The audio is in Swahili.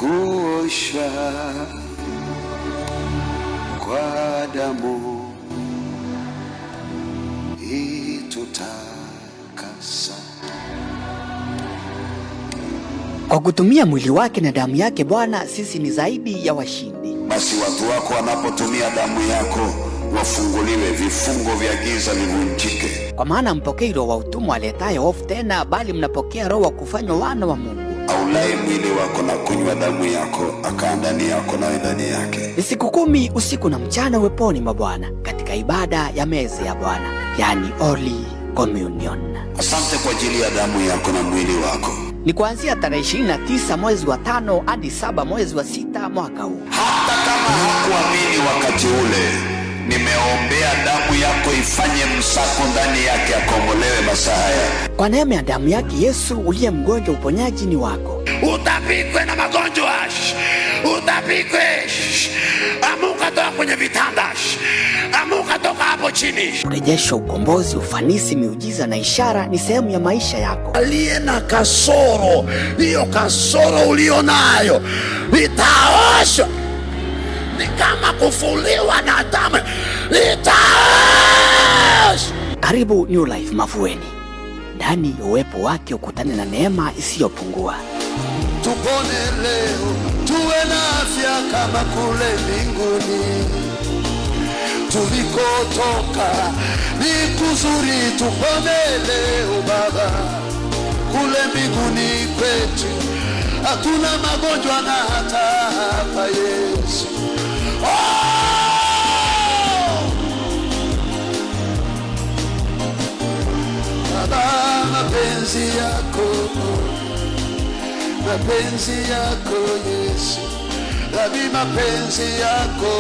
kuoshwa kwa damu itutakasa. Kwa kutumia mwili wake na damu yake Bwana, sisi ni zaidi ya washindi. Basi watu wako wanapotumia damu yako wafunguliwe, vifungo vya giza vivunjike. Kwa maana mpokei roho wa utumwa aletaye hofu tena, bali mnapokea roho wa kufanywa wana wa Mungu. Aulaye mwili wako na kunywa damu yako akaa ndani yako nawe ndani yake. Ni siku 10 usiku na mchana uweponi mwa Bwana katika ibada ya meza ya Bwana, yani Holy Communion. Asante kwa ajili ya damu yako na mwili wako. Ni kuanzia tarehe 29 mwezi wa 5 hadi 7 mwezi wa 6 mwaka huu. Hata kama hakuamini wakati ule, nimeombea damu yako ifanye msako ndani yake, akombolewe masaa haya. Kwa neema ya damu yake Yesu, uliye mgonjwa uponyaji ni wako. Utapikwe na magonjwa, utapikwe. Amuka toka kwenye vitanda, amuka toka hapo chini. Urejesho, ukombozi, ufanisi, miujiza na ishara ni sehemu ya maisha yako. Aliye na kasoro, hiyo kasoro ulionayo itaoshwa. Ni kama kufuliwa na damu, itaoshwa. Karibu New Life Mavueni. Ndani ya uwepo wake ukutane na neema isiyopungua. Tupone leo, tuwe na afya kama kule mbinguni. Tulikotoka ni kuzuri, tupone leo Baba. Kule mbinguni kwetu hakuna magonjwa na hata hapa Yesu. Baba, mapenzi yako, mapenzi yako Yesu, Rabi, mapenzi yako